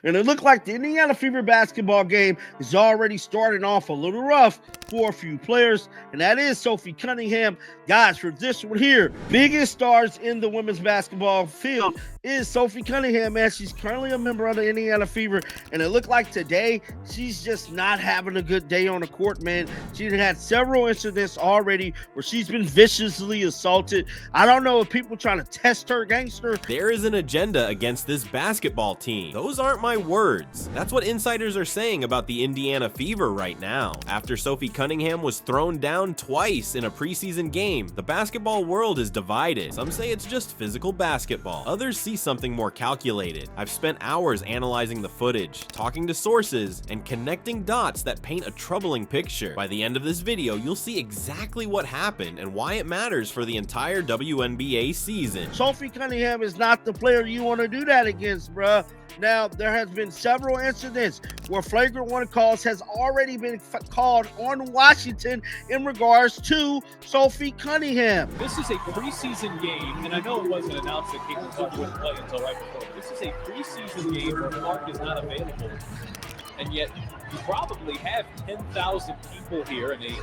And it looked like the Indiana Fever basketball game is already starting off a little rough for a few players, and that is Sophie Cunningham. Guys, for this one here, biggest stars in the women's basketball field is Sophie Cunningham, man. She's currently a member of the Indiana Fever, and it looked like today she's just not having a good day on the court, man. She's had several incidents already where she's been viciously assaulted. I don't know if people trying to test her gangster. There is an agenda against this basketball team. Those aren't my words. That's what insiders are saying about the Indiana Fever right now. After Sophie Cunningham was thrown down twice in a preseason game, the basketball world is divided. Some say it's just physical basketball. Others see something more calculated. I've spent hours analyzing the footage, talking to sources, and connecting dots that paint a troubling picture. By the end of this video, you'll see exactly what happened and why it matters for the entire WNBA season. Sophie Cunningham is not the player you want to do that against, bruh. Now, there has been several incidents where flagrant one calls has already been called on Washington in regards to Sophie Cunningham. This is a preseason game, and I know it wasn't announced that Caitlin Clark wouldn't play until right before. This is a preseason game where Clark is not available, and yet you probably have 10,000 people here in a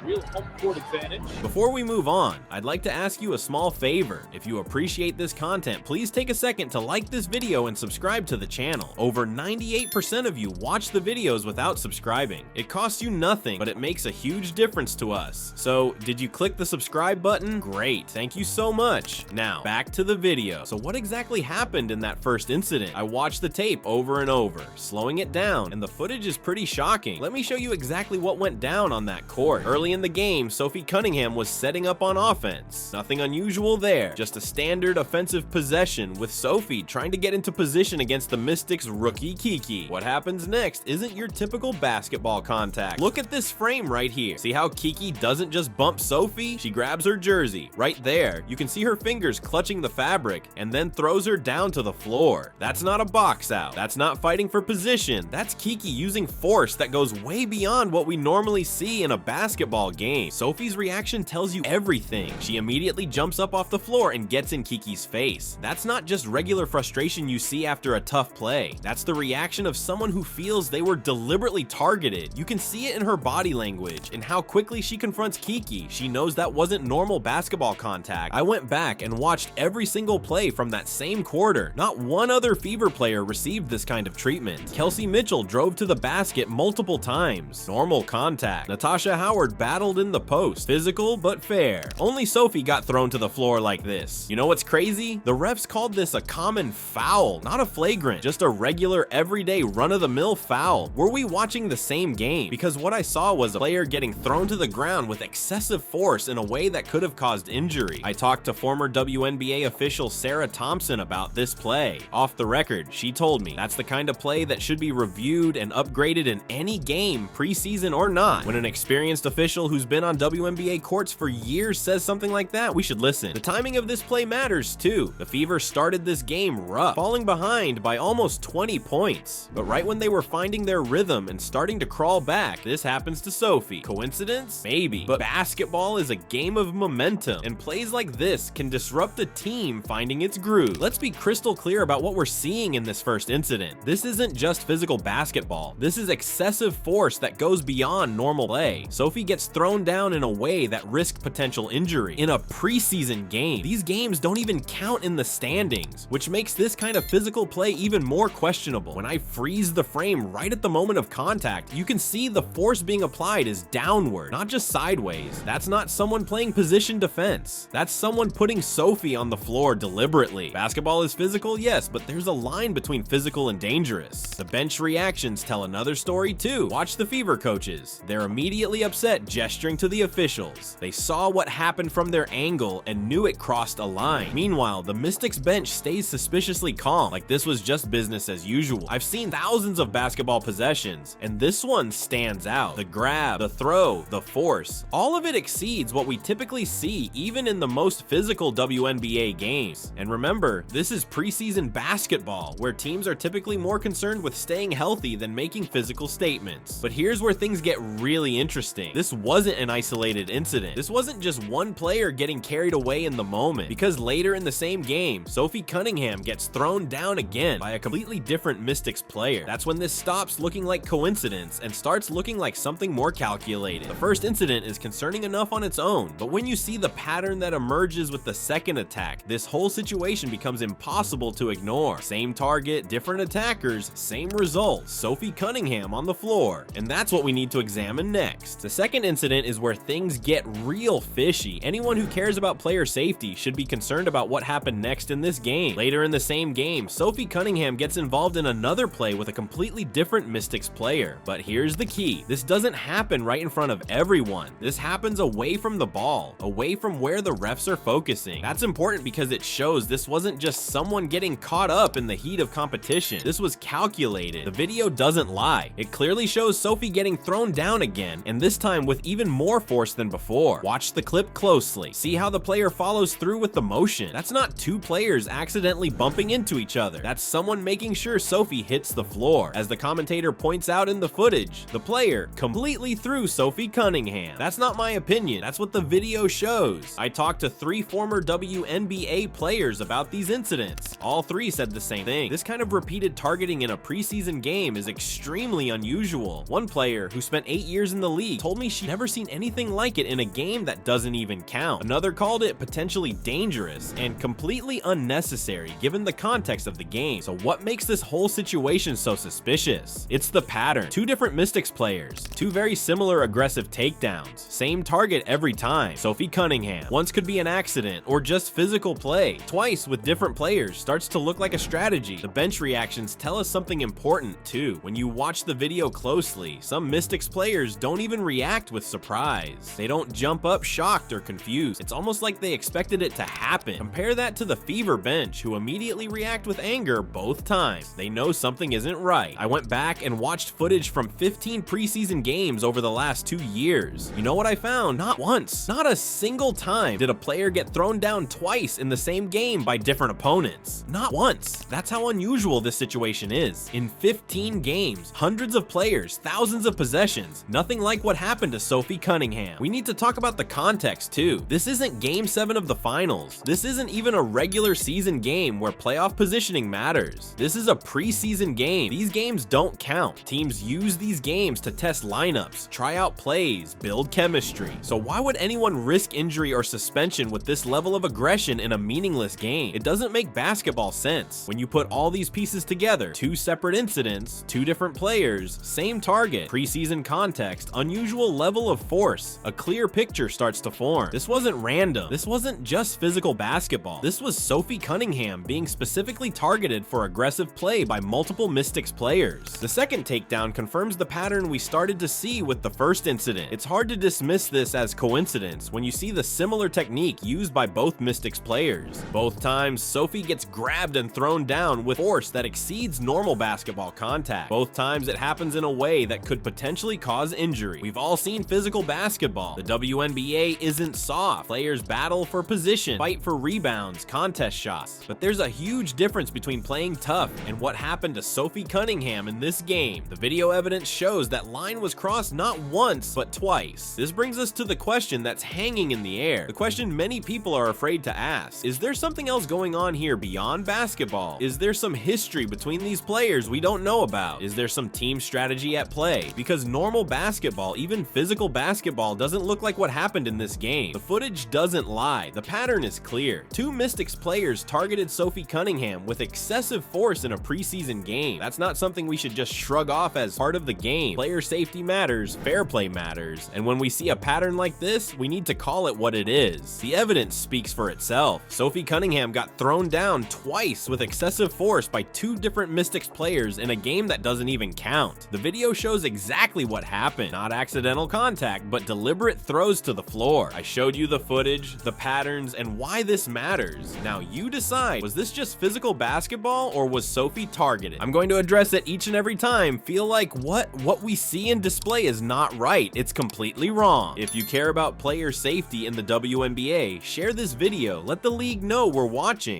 real home court advantage. Before we move on, I'd like to ask you a small favor. If you appreciate this content, please take a second to like this video and subscribe to the channel. Over 98% of you watch the videos without subscribing. It costs you nothing, but it makes a huge difference to us. So, did you click the subscribe button? Great, thank you so much. Now, back to the video. So what exactly happened in that first incident? I watched the tape over and over, slowing it down, and the footage is pretty shocking. Let me show you exactly what went down on that court. Early in the game, Sophie Cunningham was setting up on offense. Nothing unusual there, just a standard offensive possession with Sophie trying to get into position against the Mystics' rookie Kiki. What happens next isn't your typical basketball contact. Look at this frame right here. See how Kiki doesn't just bump Sophie? She grabs her jersey. Right there, you can see her fingers clutching the fabric and then throws her down to the floor. That's not a box out. That's not fighting for position. That's Kiki using force that goes way beyond what we normally see in a basketball game. Sophie's reaction tells you everything. She immediately jumps up off the floor and gets in Kiki's face. That's not just regular frustration you see after a tough play. That's the reaction of someone who feels they were deliberately targeted. You can see it in her body language and how quickly she confronts Kiki. She knows that wasn't normal basketball contact. I went back and watched every single play from that same quarter. Not one other Fever player received this kind of treatment. Kelsey Mitchell drove to the basket multiple times. Normal contact. Natasha Howard battled in the post. Physical, but fair. Only Sophie got thrown to the floor like this. You know what's crazy? The refs called this a common foul, not a flagrant, just a regular, everyday, run-of-the-mill foul. Were we watching the same game? Because what I saw was a player getting thrown to the ground with excessive force in a way that could have caused injury. I talked to former WNBA official Sarah Thompson about this play. Off the record, she told me that's the kind of play that should be reviewed and upgraded in any game, preseason or not. When an experienced official who's been on WNBA courts for years says something like that, we should listen. The timing of this play matters too. The Fever started this game rough, falling behind by almost 20 points. But right when they were finding their rhythm and starting to crawl back, this happens to Sophie. Coincidence? Maybe. But basketball is a game of momentum, and plays like this can disrupt a team finding its groove. Let's be crystal clear about what we're seeing in this first incident. This isn't just physical basketball. This is excessive force that goes beyond normal play. Sophie gets thrown down in a way that risked potential injury in a preseason game. These games don't even count in the standings, which makes this kind of physical play even more questionable. When I freeze the frame right at the moment of contact, you can see the force being applied is downward, not just sideways. That's not someone playing position defense. That's someone putting Sophie on the floor deliberately. Basketball is physical, yes, but there's a line between physical and dangerous. The bench reactions tell another story too. Watch the Fever coaches. They're immediately upset, gesturing to the officials. They saw what happened from their angle and knew it crossed a line. Meanwhile, the Mystics bench stays suspiciously calm, like this was just business as usual. I've seen thousands of basketball possessions, and this one stands out. The grab, the throw, the force, all of it exceeds what we typically see even in the most physical WNBA games. And remember, this is preseason basketball, where teams are typically more concerned with staying healthy healthy than making physical statements. But here's where things get really interesting. This wasn't an isolated incident. This wasn't just one player getting carried away in the moment, because later in the same game, Sophie Cunningham gets thrown down again by a completely different Mystics player. That's when this stops looking like coincidence and starts looking like something more calculated. The first incident is concerning enough on its own, but when you see the pattern that emerges with the second attack, this whole situation becomes impossible to ignore. Same target, different attackers, same result. Sophie Cunningham on the floor. And that's what we need to examine next. The second incident is where things get real fishy. Anyone who cares about player safety should be concerned about what happened next in this game. Later in the same game, Sophie Cunningham gets involved in another play with a completely different Mystics player. But here's the key. This doesn't happen right in front of everyone. This happens away from the ball, away from where the refs are focusing. That's important because it shows this wasn't just someone getting caught up in the heat of competition. This was calculated. The video doesn't lie. It clearly shows Sophie getting thrown down again, and this time with even more force than before. Watch the clip closely. See how the player follows through with the motion. That's not two players accidentally bumping into each other. That's someone making sure Sophie hits the floor. As the commentator points out in the footage, the player completely threw Sophie Cunningham. That's not my opinion. That's what the video shows. I talked to 3 former WNBA players about these incidents. All 3 said the same thing. This kind of repeated targeting in a preseason game is extremely unusual. One player who spent 8 years in the league told me she'd never seen anything like it in a game that doesn't even count. Another called it potentially dangerous and completely unnecessary given the context of the game. So what makes this whole situation so suspicious? It's the pattern. 2 different Mystics players, 2 very similar aggressive takedowns, same target every time. Sophie Cunningham. Once could be an accident or just physical play. Twice with different players starts to look like a strategy. The bench reactions tell us something important too. When you watch the video closely, some Mystics players don't even react with surprise. They don't jump up shocked or confused. It's almost like they expected it to happen. Compare that to the Fever bench, who immediately react with anger both times. They know something isn't right. I went back and watched footage from 15 preseason games over the last 2 years. You know what I found? Not once, not a single time did a player get thrown down twice in the same game by different opponents. Not once. That's how unusual this situation is. In 15 games, hundreds of players, thousands of possessions, nothing like what happened to Sophie Cunningham. We need to talk about the context too. This isn't game 7 of the finals. This isn't even a regular season game where playoff positioning matters. This is a preseason game. These games don't count. Teams use these games to test lineups, try out plays, build chemistry. So why would anyone risk injury or suspension with this level of aggression in a meaningless game? It doesn't make basketball sense. When you put all these pieces together, 2 separate incidents, 2 different players, same target, preseason context, unusual level of force, a clear picture starts to form. This wasn't random. This wasn't just physical basketball. This was Sophie Cunningham being specifically targeted for aggressive play by multiple Mystics players. The second takedown confirms the pattern we started to see with the first incident. It's hard to dismiss this as coincidence when you see the similar technique used by both Mystics players. Both times, Sophie gets grabbed and thrown down with force that exceeds normal basketball contact. Both times it happens in a way that could potentially cause injury. We've all seen physical basketball. The WNBA isn't soft. Players battle for position, fight for rebounds, contest shots. But there's a huge difference between playing tough and what happened to Sophie Cunningham in this game. The video evidence shows that line was crossed not once, but twice. This brings us to the question that's hanging in the air. The question many people are afraid to ask. Is there something else going on here beyond basketball? Is there some history between these players we don't know about? Is there some team strategy at play? Because normal basketball, even physical basketball, doesn't look like what happened in this game. The footage doesn't lie. The pattern is clear. 2 Mystics players targeted Sophie Cunningham with excessive force in a preseason game. That's not something we should just shrug off as part of the game. Player safety matters, fair play matters, and when we see a pattern like this, we need to call it what it is. The evidence speaks for itself. Sophie Cunningham got thrown down twice with excessive force by 2 different Mystics players in a game that doesn't even count. The video shows exactly what happened. Not accidental contact, but deliberate throws to the floor. I showed you the footage, the patterns, and why this matters. Now you decide, was this just physical basketball or was Sophie targeted? I'm going to address it each and every time. Feel like what we see and display is not right. It's completely wrong. If you care about player safety in the WNBA, share this video. Let the league know we're watching.